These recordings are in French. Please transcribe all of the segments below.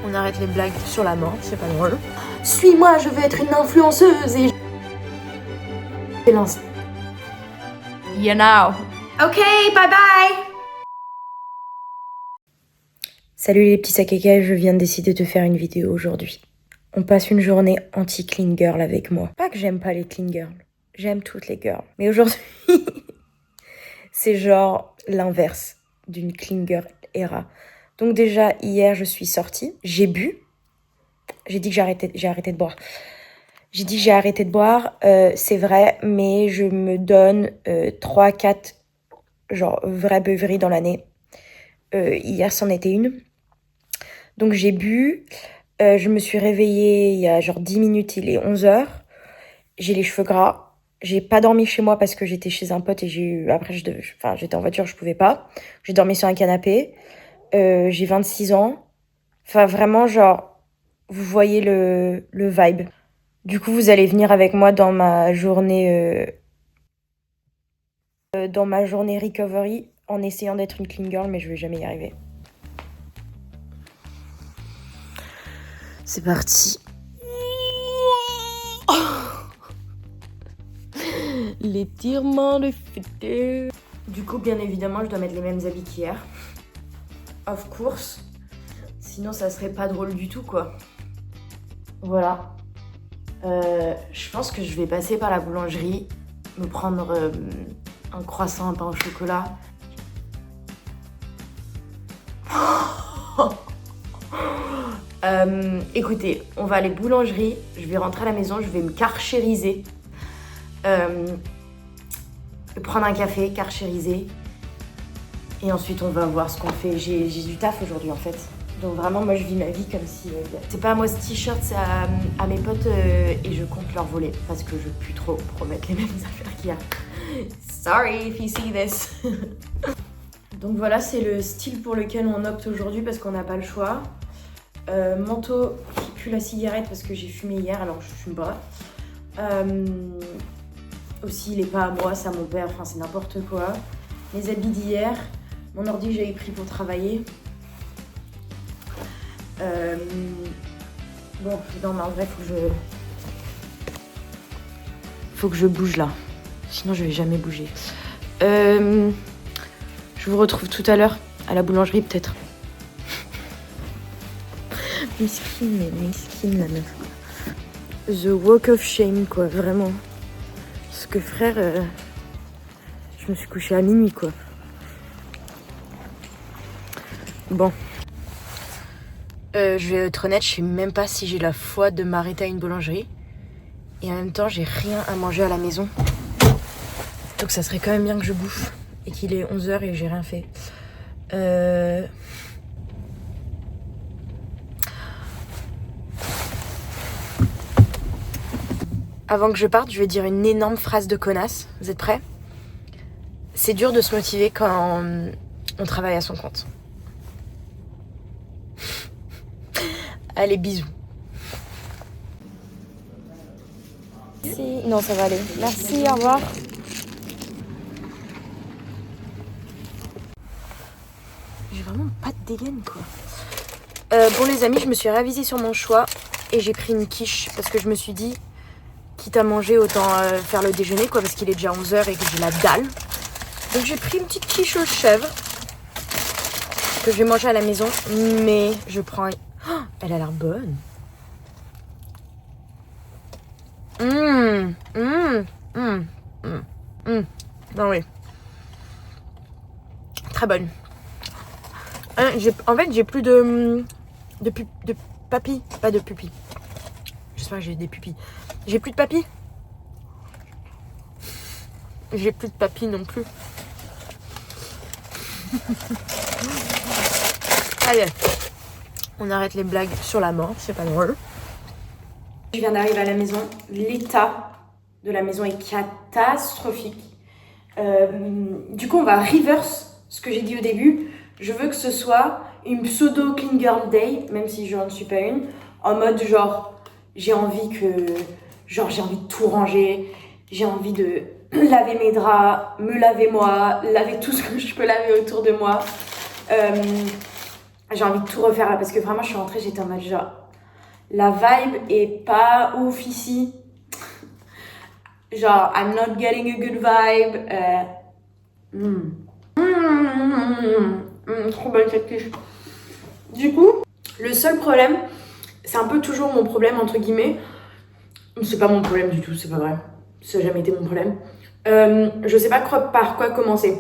On arrête les blagues sur la mort, c'est pas drôle. Suis-moi, je veux être une influenceuse et... You know. Ok, bye bye. Salut les petits sacs à cash, je viens de décider de faire une vidéo aujourd'hui. On passe une journée anti-clean girl avec moi. Pas que j'aime pas les clean girls, j'aime toutes les girls. Mais aujourd'hui, c'est genre l'inverse d'une clean girl era. Donc déjà, hier, je suis sortie, j'ai bu. J'ai dit que j'ai arrêté de boire. J'ai dit que j'ai arrêté de boire, c'est vrai, mais je me donne 3-4 genre vraies beuveries dans l'année. Hier, c'en était une. Donc j'ai bu, je me suis réveillée il y a genre 10 minutes, il est 11h. J'ai les cheveux gras. J'ai pas dormi chez moi parce que j'étais chez un pote et j'étais en voiture, je pouvais pas. J'ai dormi sur un canapé. J'ai 26 ans. Enfin, vraiment, genre, vous voyez le vibe. Du coup, vous allez venir avec moi dans ma journée recovery en essayant d'être une clean girl, mais je vais jamais y arriver. C'est parti. L'étirement de fêter. Du coup, bien évidemment, je dois mettre les mêmes habits qu'hier. Of course. Sinon, ça serait pas drôle du tout, quoi. Voilà. Je pense que je vais passer par la boulangerie, me prendre un croissant, un pain au chocolat. Écoutez, on va aller boulangerie, je vais rentrer à la maison, je vais me karchériser. Prendre un café, karchériser. Et ensuite, on va voir ce qu'on fait. J'ai du taf aujourd'hui, en fait. Donc vraiment, moi, je vis ma vie comme si... c'est pas à moi ce t-shirt, c'est à mes potes et je compte leur voler. Parce que je peux plus trop promettre les mêmes affaires qu'il y a. Sorry if you see this. Donc voilà, c'est le style pour lequel on opte aujourd'hui parce qu'on n'a pas le choix. Manteau qui pue la cigarette parce que j'ai fumé hier, alors je fume pas. Aussi, il est pas à moi, c'est à mon père, enfin c'est n'importe quoi. Mes habits d'hier, mon ordi que j'avais pris pour travailler. Bon, non mais en vrai, faut que je bouge là. Sinon, je vais jamais bouger. Je vous retrouve tout à l'heure à la boulangerie, peut-être. Mesquine la meuf. The walk of shame, quoi, vraiment. Parce que frère, je me suis couchée à minuit, quoi. Bon. Je vais être honnête, je sais même pas si j'ai la foi de m'arrêter à une boulangerie. Et en même temps, j'ai rien à manger à la maison. Donc ça serait quand même bien que je bouffe. Et qu'il est 11h et j'ai rien fait. Avant que je parte, je vais dire une énorme phrase de connasse. Vous êtes prêts ? C'est dur de se motiver quand on travaille à son compte. Allez, bisous. Merci. Non, ça va aller. Merci, au revoir. J'ai vraiment pas de dégaine, quoi. Bon, les amis, je me suis réavisée sur mon choix et j'ai pris une quiche parce que je me suis dit, quitte à manger, autant faire le déjeuner, quoi, parce qu'il est déjà 11h et que j'ai la dalle. Donc, j'ai pris une petite quiche aux chèvres que je vais manger à la maison, mais je prends... Oh, elle a l'air bonne. Non, oui. Très bonne. En fait, j'ai plus de papilles, pas de pupilles. J'espère que j'ai des pupilles. J'ai plus de papilles. J'ai plus de papilles non plus. Allez, on arrête les blagues sur la mort, c'est pas drôle. Je viens d'arriver à la maison. L'état de la maison est catastrophique. Du coup, on va reverse ce que j'ai dit au début. Je veux que ce soit une pseudo clean girl day, même si je n'en suis pas une, en mode genre j'ai envie de tout ranger, j'ai envie de laver mes draps, me laver moi, laver tout ce que je peux laver autour de moi. J'ai envie de tout refaire là parce que vraiment je suis rentrée, j'étais en mode genre la vibe est pas ouf ici. Genre I'm not getting a good vibe. Trop bonne cette quiche. Du coup, le seul problème, c'est un peu toujours mon problème entre guillemets. C'est pas mon problème du tout, c'est pas vrai. Ça n'a jamais été mon problème. Je sais pas par quoi commencer.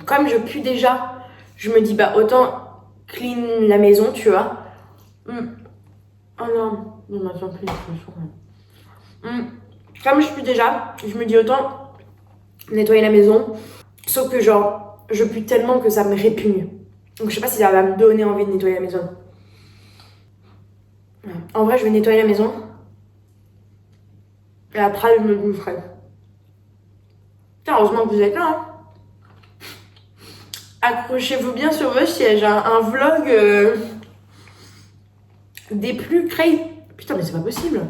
Comme je pue déjà, je me dis bah autant clean la maison, tu vois. Oh non, attends, clean la maison. Comme je pue déjà, je me dis autant nettoyer la maison. Sauf que genre, je pue tellement que ça me répugne. Donc je sais pas si ça va me donner envie de nettoyer la maison. En vrai, je vais nettoyer la maison. Et après, je me doucherai. Putain, heureusement que vous êtes là, hein. Accrochez-vous bien sur vos sièges, hein. Un vlog des plus crazy. Putain, mais c'est pas possible.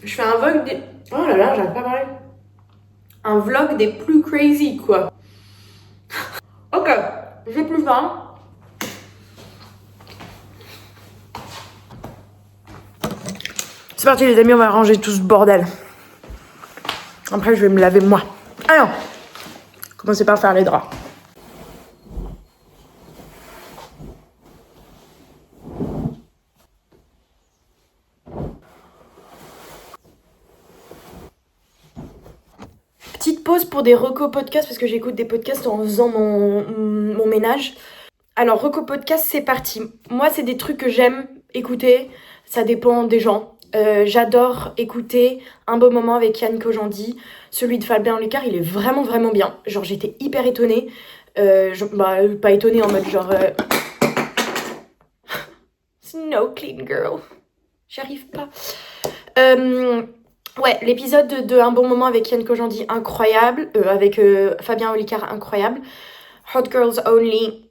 Je fais un vlog des... Oh là là, j'arrive pas à parler. Un vlog des plus crazy, quoi. Ok, j'ai plus faim. C'est parti les amis, on va ranger tout ce bordel. Après, je vais me laver moi. Alors, commencez par faire les draps. Petite pause pour des recos podcasts parce que j'écoute des podcasts en faisant mon ménage. Alors, recos podcast, c'est parti. Moi, c'est des trucs que j'aime écouter. Ça dépend des gens. J'adore écouter Un beau moment avec Yann Kojandi. Celui de Fabien Licard, il est vraiment vraiment bien. Genre j'étais hyper étonnée. Pas étonnée en mode genre... Snow clean girl. J'arrive pas. Ouais, l'épisode de Un bon moment avec Yann Kojandi, incroyable. Avec Fabien Olicard, incroyable. Hot Girls Only.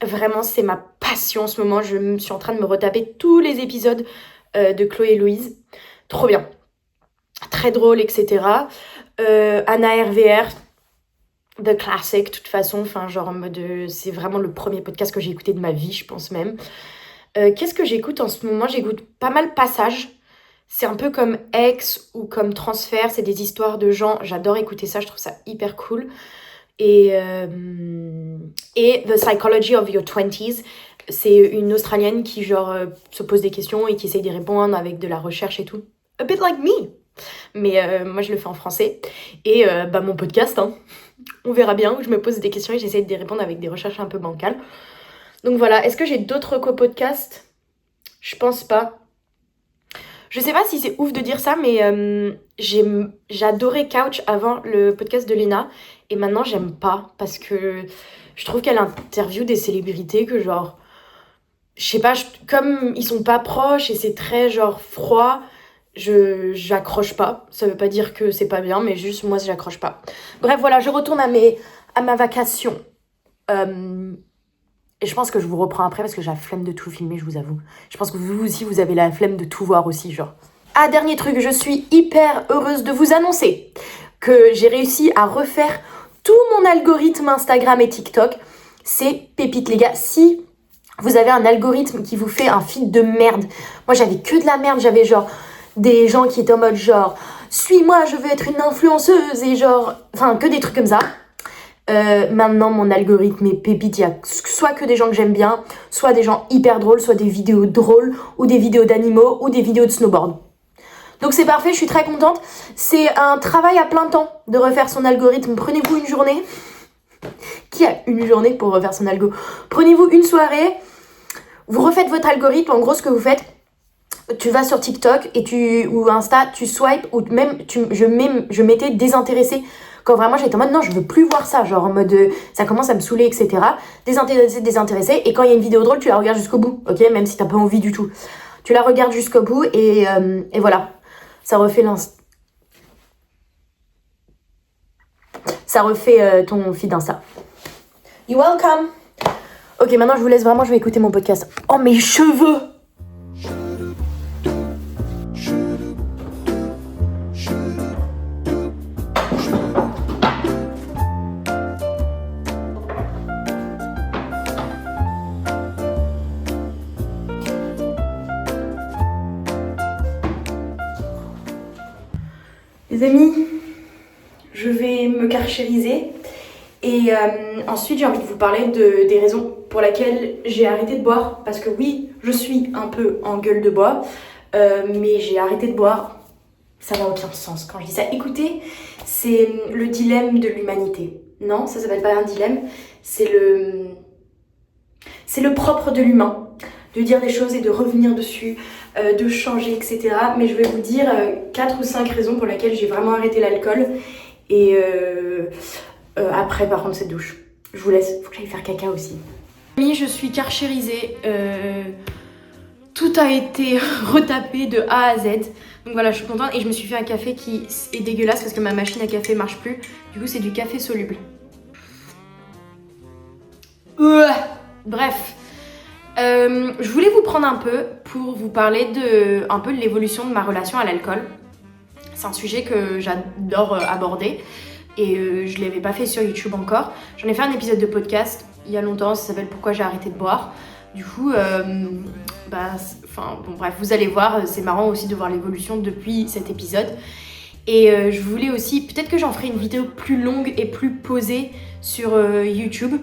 Vraiment, c'est ma passion en ce moment. Je suis en train de me retaper tous les épisodes de Chloé et Louise. Trop bien. Très drôle, etc. Anna RVR, The Classic, de toute façon. Enfin, genre en mode... c'est vraiment le premier podcast que j'ai écouté de ma vie, je pense même. Qu'est-ce que j'écoute en ce moment? J'écoute pas mal Passage. C'est un peu comme Ex ou comme Transfert. C'est des histoires de gens. J'adore écouter ça, je trouve ça hyper cool. Et The Psychology of Your 20s. C'est une Australienne qui genre se pose des questions et qui essaye d'y répondre avec de la recherche et tout. A bit like me. Mais moi je le fais en français. Et mon podcast, hein. On verra bien où je me pose des questions et j'essaie d'y répondre avec des recherches un peu bancales. Donc voilà, est-ce que j'ai d'autres co-podcasts? Je pense pas. Je sais pas si c'est ouf de dire ça, mais j'adorais Couch avant le podcast de Lena. Et maintenant j'aime pas parce que je trouve qu'elle interviewe des célébrités que genre... Je sais pas, comme ils sont pas proches et c'est très genre froid, j'accroche pas. Ça veut pas dire que c'est pas bien, mais juste moi j'accroche pas. Bref, voilà, je retourne à ma vacation. Et je pense que je vous reprends après parce que j'ai la flemme de tout filmer, je vous avoue. Je pense que vous aussi, vous avez la flemme de tout voir aussi, genre. Ah, dernier truc, je suis hyper heureuse de vous annoncer que j'ai réussi à refaire tout mon algorithme Instagram et TikTok. C'est pépite, les gars. Si vous avez un algorithme qui vous fait un feed de merde. Moi, j'avais que de la merde. J'avais genre des gens qui étaient en mode genre suis-moi, je veux être une influenceuse et genre... Enfin, que des trucs comme ça. Maintenant, mon algorithme est pépite. Il y a soit que des gens que j'aime bien, soit des gens hyper drôles, soit des vidéos drôles, ou des vidéos d'animaux, ou des vidéos de snowboard. Donc c'est parfait, je suis très contente. C'est un travail à plein temps de refaire son algorithme. Prenez-vous une journée. Qui a une journée pour refaire son algo? Prenez-vous une soirée, vous refaites votre algorithme. En gros, ce que vous faites, tu vas sur TikTok et ou Insta, tu swipes, ou même je mettais désintéressé. Quand vraiment j'étais en mode non, je veux plus voir ça, genre en mode ça commence à me saouler, etc. Désintéressé. Et quand il y a une vidéo drôle, tu la regardes jusqu'au bout, ok? Même si t'as pas envie du tout. Tu la regardes jusqu'au bout et voilà. Ça refait ton feed Insta. You're welcome. Ok, maintenant je vous laisse vraiment, je vais écouter mon podcast. Oh, mes cheveux! Les amis, je vais me carchériser et ensuite j'ai envie de vous parler des raisons pour lesquelles j'ai arrêté de boire. Parce que oui, je suis un peu en gueule de bois, mais j'ai arrêté de boire. Ça n'a aucun sens quand je dis ça. Écoutez, c'est le dilemme de l'humanité. Non, ça s'appelle pas un dilemme, c'est le propre de l'humain. De dire des choses et de revenir dessus, de changer, etc. Mais je vais vous dire 4 ou 5 raisons pour lesquelles j'ai vraiment arrêté l'alcool. Et après, par contre, cette douche. Je vous laisse, faut que j'aille faire caca aussi. Je suis carchérisée. Tout a été retapé de A à Z. Donc voilà, je suis contente. Et je me suis fait un café qui est dégueulasse parce que ma machine à café marche plus. Du coup, c'est du café soluble. Bref. Je voulais vous prendre un peu pour vous parler un peu de l'évolution de ma relation à l'alcool. C'est un sujet que j'adore aborder et je ne l'avais pas fait sur YouTube encore. J'en ai fait un épisode de podcast il y a longtemps, ça s'appelle Pourquoi j'ai arrêté de boire. Du coup, bref, vous allez voir, c'est marrant aussi de voir l'évolution depuis cet épisode. Et je voulais aussi, peut-être que j'en ferai une vidéo plus longue et plus posée sur YouTube.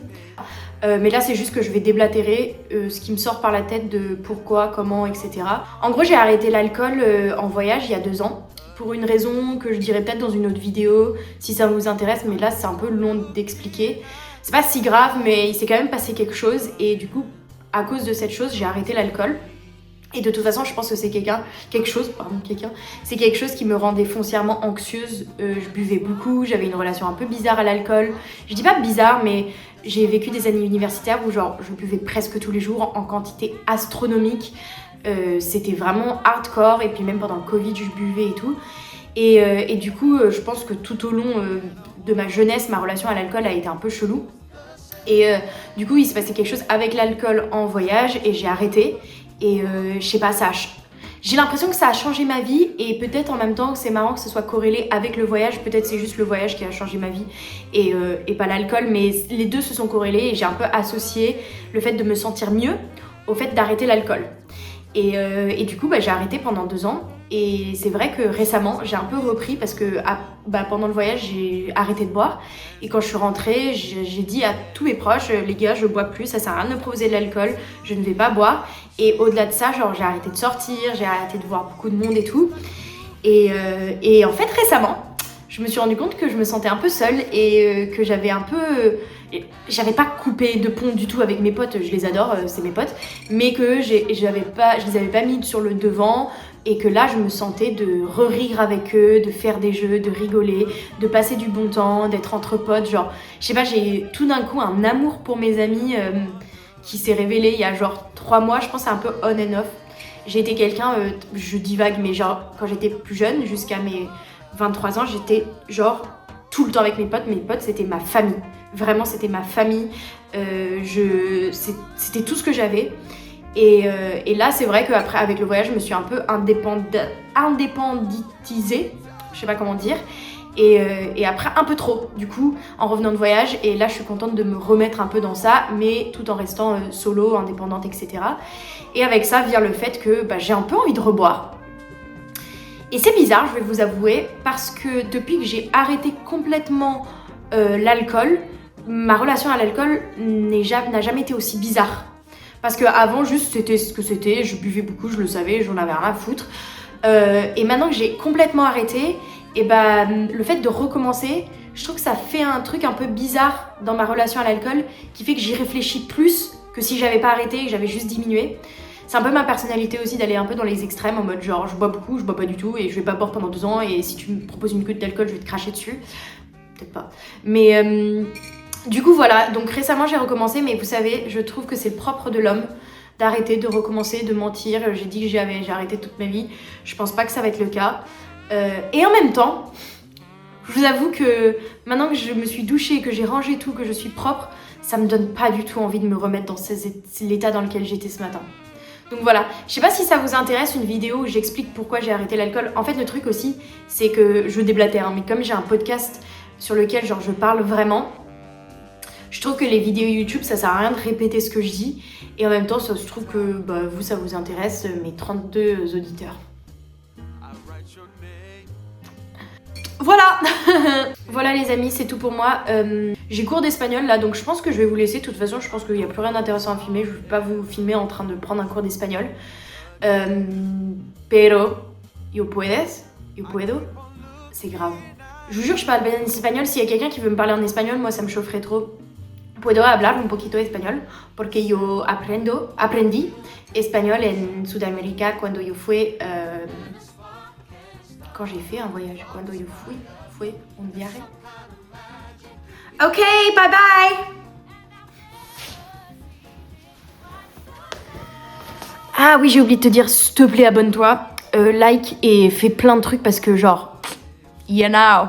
Mais là c'est juste que je vais déblatérer ce qui me sort par la tête de pourquoi, comment, etc. En gros j'ai arrêté l'alcool en voyage il y a 2 ans pour une raison que je dirai peut-être dans une autre vidéo si ça vous intéresse, mais là c'est un peu long d'expliquer. C'est pas si grave mais il s'est quand même passé quelque chose et du coup à cause de cette chose j'ai arrêté l'alcool. Et de toute façon, je pense que c'est quelque chose qui me rendait foncièrement anxieuse. Je buvais beaucoup, j'avais une relation un peu bizarre à l'alcool. Je dis pas bizarre, mais j'ai vécu des années universitaires où genre je buvais presque tous les jours en quantité astronomique. C'était vraiment hardcore et puis même pendant le Covid, je buvais et tout. Et du coup, je pense que tout au long de ma jeunesse, ma relation à l'alcool a été un peu chelou. Et du coup, il se passait quelque chose avec l'alcool en voyage et j'ai arrêté. Et je sais pas, j'ai l'impression que ça a changé ma vie et peut-être en même temps c'est marrant que ce soit corrélé avec le voyage, peut-être c'est juste le voyage qui a changé ma vie et pas l'alcool, mais les deux se sont corrélés et j'ai un peu associé le fait de me sentir mieux au fait d'arrêter l'alcool. Et du coup j'ai arrêté pendant 2 ans et c'est vrai que récemment j'ai un peu repris parce que pendant le voyage j'ai arrêté de boire et quand je suis rentrée j'ai dit à tous mes proches les gars je bois plus, ça sert à rien de me proposer de l'alcool, je ne vais pas boire. Et au-delà de ça, genre j'ai arrêté de sortir, j'ai arrêté de voir beaucoup de monde et tout. Et en fait récemment, je me suis rendu compte que je me sentais un peu seule et que j'avais j'avais pas coupé de pont du tout avec mes potes, je les adore, c'est mes potes, mais que je les avais pas mis sur le devant et que là je me sentais de rire avec eux, de faire des jeux, de rigoler, de passer du bon temps, d'être entre potes, genre je sais pas, j'ai tout d'un coup un amour pour mes amis qui s'est révélé il y a genre 3 mois, je pense c'est un peu on and off. J'ai été quelqu'un, je divague, mais genre quand j'étais plus jeune, jusqu'à mes 23 ans, j'étais genre tout le temps avec mes potes c'était ma famille. Vraiment c'était ma famille, c'était tout ce que j'avais. Et là c'est vrai qu'après avec le voyage je me suis un peu indépendantisée, je sais pas comment dire. Et après un peu trop du coup en revenant de voyage et là je suis contente de me remettre un peu dans ça mais tout en restant solo, indépendante, etc. Et avec ça vient le fait que j'ai un peu envie de reboire. Et c'est bizarre, je vais vous avouer, parce que depuis que j'ai arrêté complètement l'alcool, ma relation à l'alcool n'a jamais été aussi bizarre. Parce qu'avant juste c'était ce que c'était, je buvais beaucoup, je le savais, j'en avais rien à foutre. Et maintenant que j'ai complètement arrêté, et le fait de recommencer, je trouve que ça fait un truc un peu bizarre dans ma relation à l'alcool qui fait que j'y réfléchis plus que si j'avais pas arrêté et que j'avais juste diminué. C'est un peu ma personnalité aussi d'aller un peu dans les extrêmes en mode genre je bois beaucoup, je bois pas du tout et je vais pas boire pendant 2 ans et si tu me proposes une goutte d'alcool je vais te cracher dessus. Peut-être pas. Mais du coup voilà, donc récemment j'ai recommencé mais vous savez je trouve que c'est le propre de l'homme d'arrêter, de recommencer, de mentir. J'ai dit que j'ai arrêté toute ma vie, je pense pas que ça va être le cas. Et en même temps, je vous avoue que maintenant que je me suis douchée, que j'ai rangé tout, que je suis propre, ça me donne pas du tout envie de me remettre dans l'état dans lequel j'étais ce matin. Donc voilà, je sais pas si ça vous intéresse une vidéo où j'explique pourquoi j'ai arrêté l'alcool. En fait le truc aussi, c'est que je déblatère, mais comme j'ai un podcast sur lequel genre je parle vraiment, je trouve que les vidéos YouTube ça sert à rien de répéter ce que je dis. Et en même temps, je trouve que vous ça vous intéresse, mes 32 auditeurs. Voilà. Voilà les amis, c'est tout pour moi. J'ai cours d'espagnol là, donc je pense que je vais vous laisser. De toute façon, je pense qu'il n'y a plus rien d'intéressant à filmer. Je ne vais pas vous filmer en train de prendre un cours d'espagnol. Pero yo puedo. C'est grave. Je vous jure, je parle bien espagnol. S'il y a quelqu'un qui veut me parler en espagnol, moi ça me chaufferait trop. Puedo hablar un poquito español porque yo aprendí espagnol en Sudamérica cuando yo fui quand j'ai fait un voyage, cuando yo fui un viaje. Ok, bye bye. Ah oui, j'ai oublié de te dire, s'il te plaît, abonne-toi, like et fais plein de trucs parce que genre, you know.